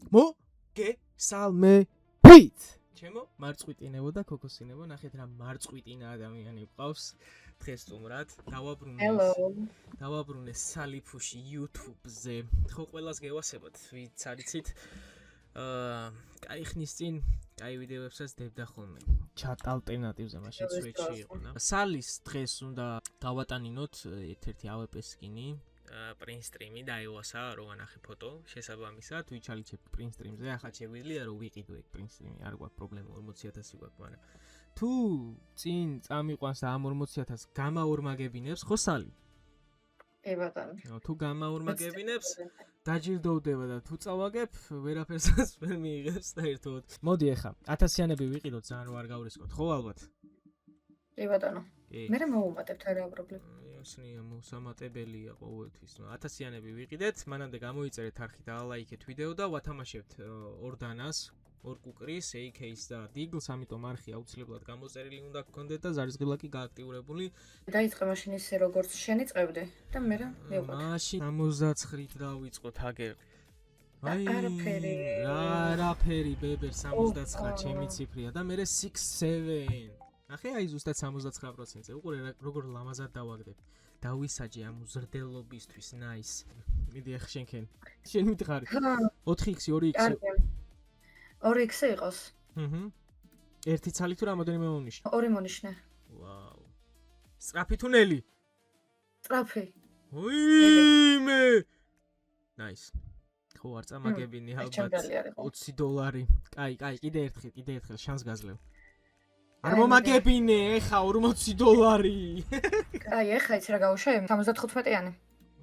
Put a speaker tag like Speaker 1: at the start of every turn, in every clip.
Speaker 1: მოგესალმებით. ჩემო მარწყვიტინებო და ქოქოსინებო, ნახეთ რა მარწყვიტინა ადამიანი გვყავს დღეს სტუმრად. დავაბრუნე სალიფუში YouTube-ზე. ხო ყველას გევასებოთ, ვინც არიცით. კაი ხნის წინ, კაი ვიდეოებსაც დებდა ხოლმე. Chat ალტერნატივზე მაშინ Switch-ში იყო. სალის დღეს უნდა გავატანინოთ ერთ-ერთი AWP სკინი. Print stream-ი დაიواسა, რომ ანახე ფოტო, შესაბამისად, ვიჩალიჩებ print stream-ზე, ახლა შეგვიძლია რომ ვიყიდო ეგ print stream-ი, არ გვაქვს პრობლემა 40000 გვაქვს, მაგრამ თუ წინ წამიყვანს და ამ 40000 გამაორმაგებინებს, ხო სალი?
Speaker 2: კი ბატონო.
Speaker 1: თუ გამაორმაგებინებს, დაჯილდოვდება და თუ წავაგებ, ვერაფერსაც ვერ მიიღებს და ერთოდ. მოდი ახლა 1000-იანები ვიყიდოთ, ძალიან არ გავრისკოთ, ხო ალბათ?
Speaker 2: კი ბატონო. მე მოვუმატებთ, არა პრობლემა.
Speaker 1: Ясния, მოსამატებელია ყოველთვის. 1000-იანები ვიყიდეთ, მანამდე გამოიწერეთ არხი და ლაიქეთ ვიდეო და ვათამაშებთ ორდანას, ორ კუკრის, AK-ს და Deagles, ამიტომ არხი აუცილებლად გამოწერილი უნდა გქონდეთ და ზარისღილა კი გააქტიურებული.
Speaker 2: დაიწყე მაშინ ისე როგორც შენი წევდი და მე რა მივყვეთ.
Speaker 1: მაშინ 69-ით დავიწყოთ აგერ. აი, არაფერი ბებერ 69 ჩემი ციფრია და მე 6-7. ახე აი ზუსტად 69%-ზე. უყურე როგორ ლამაზად დავაგდებ. დავისაჯე ამ უზრდელობისთვის, nice. მიდი ახ შენქენ. შენ მითხარი. 4x 2x.
Speaker 2: 2x იყოს.
Speaker 1: ერთი ცალი თუ რამოდენიმე მონიშნე?
Speaker 2: 2 მონიშნე.
Speaker 1: ვაუ. სწრაფი თუნელი.
Speaker 2: სწრაფი.
Speaker 1: ოიმე. nice. ხო არ წამაგებინი ალბათ. $20. კაი, კიდე ერთხელ შანს გაძლევ. არ მომაგებინე, ეხა $40.
Speaker 2: აი, ეხა იცი რა გავუშვა? 75-იანი.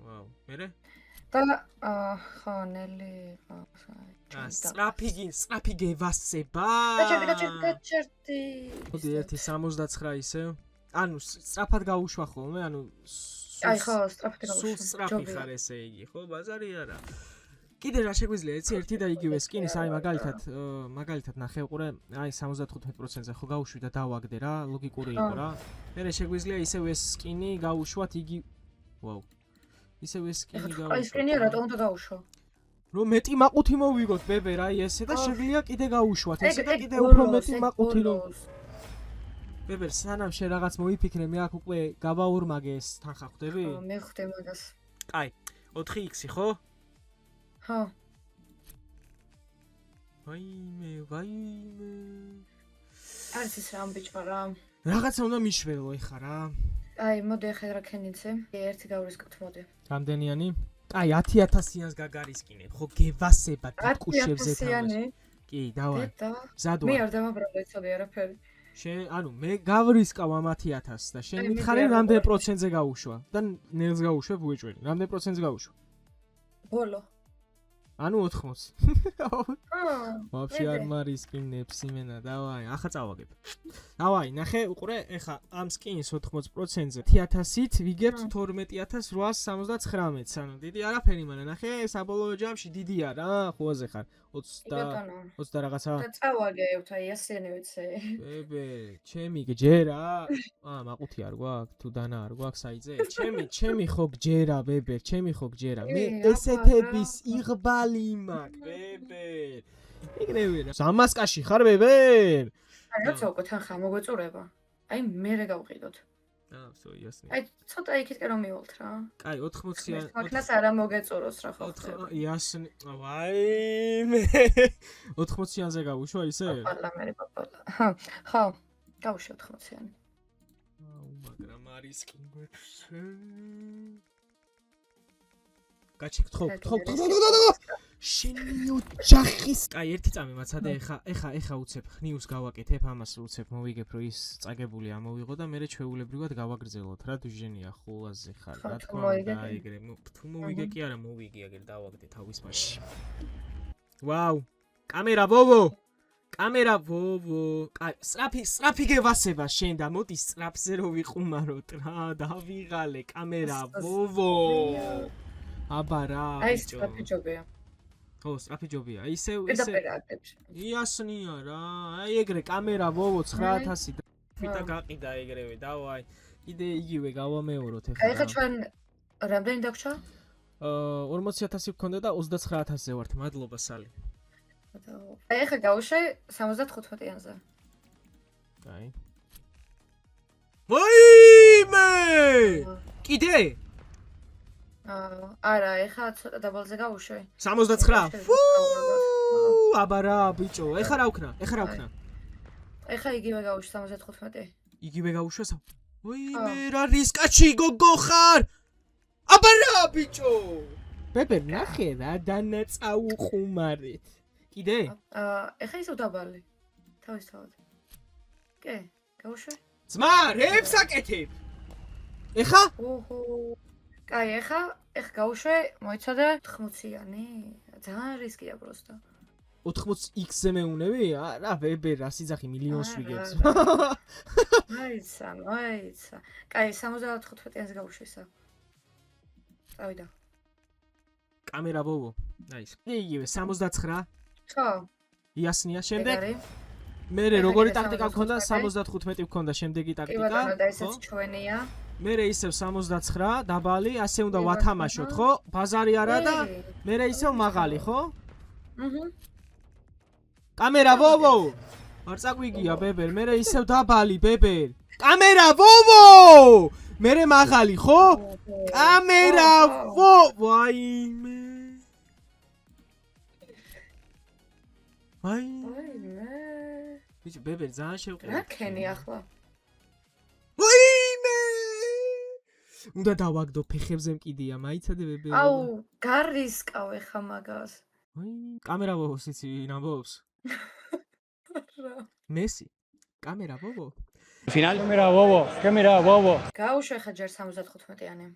Speaker 1: ვაუ, მერე?
Speaker 2: და ხონელი იყო.
Speaker 1: სწრაფი გევასება.
Speaker 2: გაჩერდი.
Speaker 1: მოდი ერთი 69 ისე. ანუ სწრაფად გავუშვა ხოლმე, ანუ
Speaker 2: აი ხო, სწრაფად გავუშვა.
Speaker 1: სულ სწრაფი ხარ ესე იგი, ხო, ბაზარი არა. კიდე რა შეგვიძლია ეცი ერთი და იგივე სკინის, აი მაგალითად ნახე უყურე, აი 75%-ზე ხო გავუშვი და დავაგდე რა, ლოგიკური იყო რა. მე შეგვიძლია ისევ ეს სკინი გავუშვათ იგი. ვაუ. ისევ ეს სკინი გავუშვა.
Speaker 2: აი სკინი რატომ უნდა გავუშვა?
Speaker 1: რომ მეტი მაყუთი მოვიგოთ ბებერ, აი ესე და შეგვიძლია კიდე გავუშვათ, ესე და კიდე უფრო მეტი მაყუთი რომ. ბებერ, სანამ შე რაღაც მოიფიქრე, მე აქ უკვე გავაორმაგე ეს თანხა ხვდები?
Speaker 2: ხო, მე ხვდე მაგას.
Speaker 1: კაი, 4x ხო?
Speaker 2: ხო.
Speaker 1: ვაიმე.
Speaker 2: არის ის რა ამბიჭო რა.
Speaker 1: რაღაცა უნდა მიშველო ეხა რა.
Speaker 2: აი, მოდი ახლა რა ქენიცე. ერთი გავრისკოთ, მოდი.
Speaker 1: რამდენიანი? აი, 10000-იანს გაგარისკინებ, ხო გევასება დიკუშებზე თამაში. კი, დავარ. ზადვარ.
Speaker 2: მე არ დამაბრალე ცოდი არაფერი.
Speaker 1: ანუ მე გავრისკავ ამ 10000 და შენ მითხარი რამდენ პროცენტზე გავუშვა და ნელს გავუშვებ უეჭველი. რამდენ პროცენტზე გავუშვა?
Speaker 2: ბოლო.
Speaker 1: ანუ 80. ვაფშე არ მარისკინებს იმენა, დავაი, ახლა წავაგებ. დავაი, ნახე, უყურე, ეხა ამ სკინის 80%-ზე 10000-ით ვიგებთ 12979-ს, ანუ დიდი არაფერი, მაგრამ ნახე, საბოლოო ჯამში დიდია რა, ხოაზე ხარ 20 რაღაცა.
Speaker 2: და წავაგებთ, აი ასენი ვიცი.
Speaker 1: ბებე, ჩემი გჯერა? მაყუთი არ გვაქვს, თუ დანა არ გვაქვს აიძე? ჩემი ხო გჯერა, ბებე, ჩემი ხო გჯერა. მე ესეთების იღბალი მაგ, ბებე. იგრევე რა. სამასკაში ხარ, ბებე?
Speaker 2: აი, როცა უკვე თანხა მოგვეწურება. აი, მე რა გავყიდოთ.
Speaker 1: ვსო, იასნი.
Speaker 2: აი, ცოტა იქითკენ რომ მივალთ რა.
Speaker 1: კაი, 80-იან.
Speaker 2: მაგას არა მოგეწუროს რა ხო.
Speaker 1: იასნი. ვაიმე. 80-იანზე გავუშვა ისე?
Speaker 2: პაპალა. ხო. გავუშვა 80-იანი.
Speaker 1: მაგრამ არის კი გვექს. გაჩეკ თქო. შენი ოჯახის. კაი, ერთი წამი მაცადე, ეხა უცებ ხნიუს გავაკეთებ, ამას უცებ მოვიგებ, რომ ის წაგებული ამოვიღო და მე ჩვეულებრივად გავაგრძელოთ რა, თუ ჟენია ხოლაზე ხარ, რა თქმა უნდა, აიგრე. თუ მოვიგე კი არა, მოვიგე, აგერ დავაგდე თავის მასში. ვაუ! კამერა ვოვო! კაი, სწრაფი გევასება შენ და მოდი სწრაფზე რო ვიყუმაროთ რა, დავიღალე კამერა ვოვო. აბა რა,
Speaker 2: აი სწრაფი ჯობია.
Speaker 1: ხო, სწრაფი ჯობია. ისევ. იასნია რა. აი ეგრე კამერა ვოვო 9000 და ფიტა გაყიდა ეგრევე. დავაი. კიდე იგივე გავამეოროთ ეხლა.
Speaker 2: აი ხა ჩვენ რამდენი დაგვრჩა?
Speaker 1: 40000 გქონდა და 29000-ზე ვართ. მადლობა სალი.
Speaker 2: აი ახლა გავუშვი 75-იანზე.
Speaker 1: კაი. ვაიმე! კიდე?
Speaker 2: არა, ახლა ცოტა დაბალზე გავუშვი.
Speaker 1: 69. ფუ! აბარა ბიჭო, ეხა რა ვქნა?
Speaker 2: ახლა იგივე გავუშვი 75.
Speaker 1: იგივე გავუშვა? ვაიმე, რა რისკაჩი გოგო ხარ? აბარა ბიჭო! ბებე, ნახე რა დანაწაუხუმარეთ. კიდე?
Speaker 2: ახლა ისევ დაბალი. თავისთავად. კი, გავუშვი?
Speaker 1: ძმა, რებს აკეთებ? ეხა?
Speaker 2: ოჰო. კაი, ახლა გავუშვი, მოიცადე 80-იანი. ძალიან რისკია პროსტა.
Speaker 1: 80x-ზე მეუნები? არა, ბებე, რა სიძახი მილიონს ვიგებს.
Speaker 2: მაიცა. კაი, 75-იანზე გავუშვისა. წავიდა.
Speaker 1: კამერა ბობო. აის. იგივე 69.
Speaker 2: ხო.
Speaker 1: იასნია შემდეგ. მე როგორი ტაქტიკა მქონდა? 75 მქონდა შემდეგი ტაქტიკა.
Speaker 2: კი ბატონო, და ესეც ჩვენია.
Speaker 1: მე ისევ 69 დაბალი, ასე უნდა ვათამაშოთ, ხო? ბაზარი არა და მე ისევ მაღალი, ხო? კამერა ბობო. არ წაგვიგია ბებერ, მე ისევ დაბალი ბებერ. კამერა ბობო! მე მაღალი, ხო? კამერა ვაიმე. ვაიმე. ბიჭო, ბებერ ძალიან შევყევი.
Speaker 2: რა ქენი ახლა?
Speaker 1: ვაიმე! უნდა დავაგდო ფეხებზე მკიდია, მაიცადე ბებერ.
Speaker 2: აუ, გარისკავ ეხა მაგას.
Speaker 1: ვაი, კამერა ბობოს იცი ნამბობს? მესი. კამერა ბობო.
Speaker 3: Final კამერა ბობო.
Speaker 2: გავუშვი ხა ჯერ 75-იანი.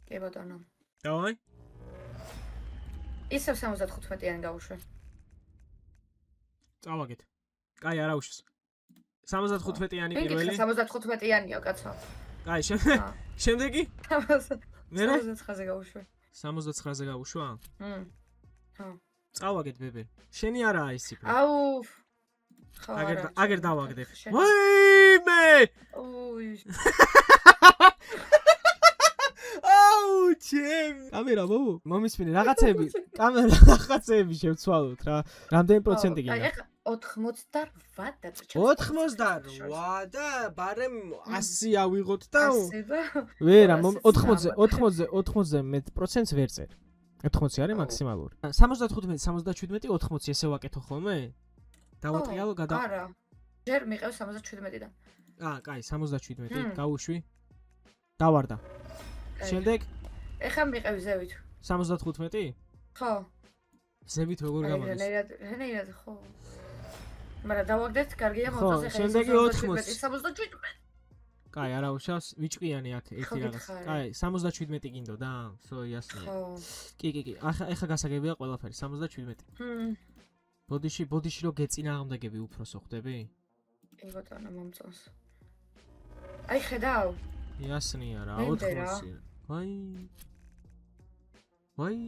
Speaker 2: კი ბატონო.
Speaker 1: დავაი.
Speaker 2: ისევ 75-იანი გავუშვი.
Speaker 1: წავაგეთ. კაი, არა უშვის. 75-იანი პირველი.
Speaker 2: 75-იანია კაცო.
Speaker 1: კაი, შემდეგი? მე
Speaker 2: 79-ზე გავუშვი.
Speaker 1: 79-ზე გავუშვა?
Speaker 2: ხო.
Speaker 1: წავაგეთ ბებერ. შენი არაა ის ციფრი.
Speaker 2: აუ. ხო,
Speaker 1: აგერ დავაგდებ. ვაიმე!
Speaker 2: ოი.
Speaker 1: აუ, ჩემ. კამერა ბობო, მომისმინე რაღაცები შევცვალოთ რა. რამდენი პროცენტი გინდა?
Speaker 2: აი, ახლა 88 და
Speaker 1: 88 და ბარემ 100 ავიღოთ და
Speaker 2: 100 და
Speaker 1: ვერა 80-ზე მე პროცენტს ვერ წერ. 80 არის მაქსიმალური. 75, 77, 80 ესე ვაკეთო ხოლმე? დავატრიალო გადა.
Speaker 2: არა. ჯერ მიყევ 77-დან.
Speaker 1: კაი, 77, გავუშვი. დავარდა. შემდეგ
Speaker 2: ეხა მიყევ ზევით.
Speaker 1: 75?
Speaker 2: ხო.
Speaker 1: ზევით როგორ გამოდის?
Speaker 2: რანაირად ხო. მაგრამ დავაგდეთ, კარგია მომწონს ეხა.
Speaker 1: შემდეგი 80.
Speaker 2: 77.
Speaker 1: კაი, არა უშავს, ვიჭყიანი აქ ერთი რაღაც. კაი, 77 გინდო და, სო იასნია.
Speaker 2: ხო.
Speaker 1: კი. ახლა გასაგებია ყველაფერი, 77. ბოდიში რო გეწინააღმდეგები უფროსო ხდები?
Speaker 2: კი ბატონო, მომწონს. აი ხედავ.
Speaker 1: იასნია რა, 80. ვაი.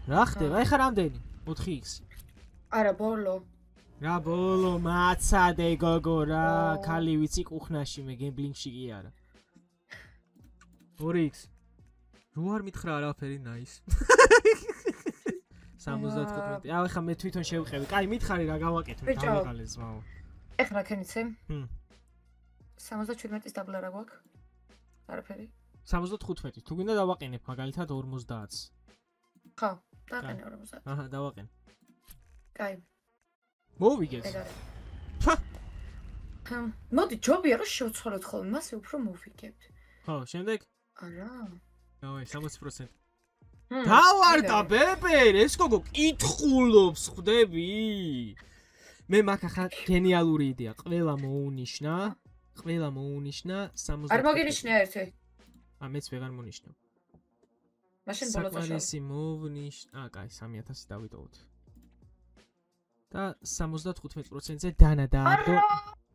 Speaker 1: რა ხდება? ეხა რამდენი? 4x.
Speaker 2: არა, ბოლო.
Speaker 1: რა ბოლო მაცადე გოგო რა, ქალი ვიცი კუხნაში მე გემბლინგში კი არა. 2x. რო არ მითხრა არაფერი ნაის. 75. აუ ეხა მე თვითონ შევყევი. კაი, მითხარი რა გავაკეთო, დავიღალე ზმაო.
Speaker 2: ეხლა ქენიცი? 77-ის დაბლა რა გვაქვს? არაფერი.
Speaker 1: 75. თუ გინდა დავაყენებ მაგალითად 50-ს.
Speaker 2: ხო, დავაყენე 50.
Speaker 1: აჰა, დავაყენე.
Speaker 2: კაი.
Speaker 1: მოვიგეს.
Speaker 2: მოდი, ჯობია რომ შევცვალოთ ხოლმე, მასე უფრო მოვიგებთ.
Speaker 1: ხო, შემდეგ?
Speaker 2: არა.
Speaker 1: დავაი, 60%. დავარდა ბებერ, ეს გოგო კითხულობს, ხვდები? მე მაგ ახლა გენიალური იდეა, ყველა მოუნიშნა 70.
Speaker 2: არ მოგინიშნია ერთი.
Speaker 1: მეც ვეღარ მონიშნავ.
Speaker 2: მაშინ ბოლოს
Speaker 1: საკმარისი მოვნიშნა, კაი, 3000 დავიტოვოთ. და 75%-ზე დანა დაადო.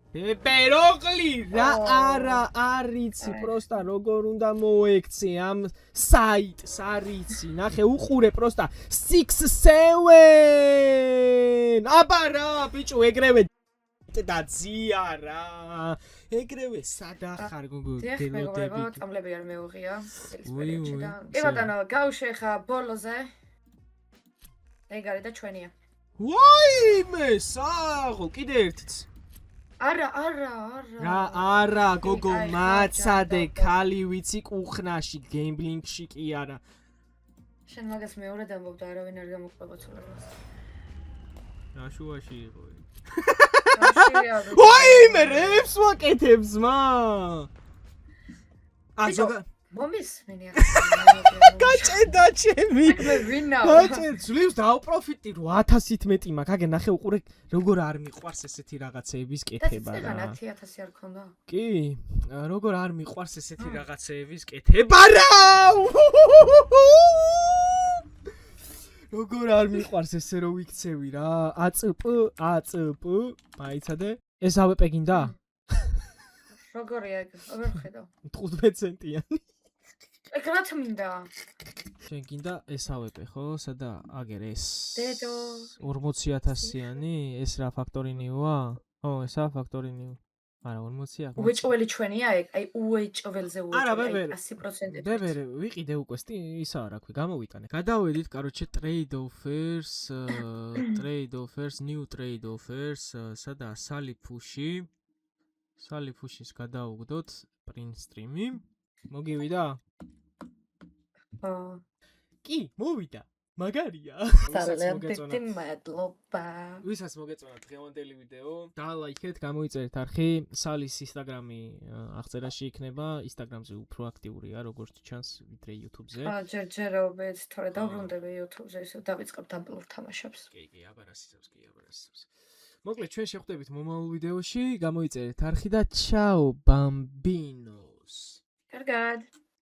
Speaker 1: ბებეროღლი რა არა არიცი პროსტა როგორ უნდა მოექცე ამ საიტს არიცი ნახე უყურე პროსტა 6-7 აბა რა ბიჭო ეგრევე და ძია რა ეგრევე სადახარ გოგო
Speaker 2: დელოდები წამლები არ მეუღია კი ბატონო გავშეხა ბოლოზე ეგ არის და ჩვენია.
Speaker 1: ვაიმე, საღოლ, კიდე ერთიც.
Speaker 2: არა.
Speaker 1: რა არა, გოგო,
Speaker 2: აი,
Speaker 1: მაცადე,
Speaker 2: ხა,
Speaker 1: ქალი ვიცი კუხნაში, გემბლინგში კი არა.
Speaker 2: შენ მაგას მეორედ ამბობ და არავინ არ გამოგყვება ცოლებას.
Speaker 1: რა შუაში იყო?
Speaker 2: ვაიმე!
Speaker 1: ვაიმე, რებს ვაკეთებ ზმა. ზოგადად
Speaker 2: მომისმენი
Speaker 1: გაჭედა ჩემი.
Speaker 2: მე ვინა?
Speaker 1: გაჭედ, ძლივს დავპროფიტი 8000-ით მეტი მაქვს. აგერ ნახე უყურე როგორ არ მიყვარს ესეთი რაღაცეების კეთება
Speaker 2: და
Speaker 1: რა.
Speaker 2: 10,000 არ ქონდა?
Speaker 1: კი, როგორ არ მიყვარს ესეთი რაღაცეების კეთება რა. როგორ არ მიყვარს ესე რომ ვიქცევი რა. აწპ, მაიცადე. ეს ავეპე გინდა?
Speaker 2: როგორია ეგ? აღარ ხედავ.
Speaker 1: 15 ცენტიანი.
Speaker 2: ეგ რაც მინდა.
Speaker 1: შენ გინდა ეს ავეპე ხო? სადა აგერ ეს.
Speaker 2: დედო.
Speaker 1: 40,000-იანი? ეს რა ფაქტორინიუა? ხო, ესაა ფაქტორინიუ. არა 40-ია.
Speaker 2: უეჭველი ჩვენია ეგ? აი უეჭველზე
Speaker 1: არა,
Speaker 2: უეჭველი.
Speaker 1: ბებერ.
Speaker 2: 100%.
Speaker 1: ბებერ, ვიყიდე უკვე ისა რა ქვი, გამოვიტანე. გადავედით, короче, trade offers, new trade offers, სადა სალიფუში. სალიფუშის გადავუგდოთ print stream-ი. მოგივიდა? კი, მოვიდა. მაგარია.
Speaker 2: ძალიან მადლობა.
Speaker 1: ვისაც მოგეწონა დღევანდელი ვიდეო, დალაიქეთ, გამოიწერეთ არხი, სალის Instagram-ი აღწერაში იქნება, Instagram-ზე უფრო აქტიურია, როგორც ჩანს, ვიდრე YouTube-ზე.
Speaker 2: ჯერჯერობით, თორე დავბრუნდები YouTube-ზე, ისე დავიწყებ დაბლურ თამაშებს.
Speaker 1: კი, აბარასისებს. მოკლედ, ჩვენ შევხვდებით მომავალ ვიდეოში, გამოიწერეთ არხი და ciao bambinos.
Speaker 2: კარგად.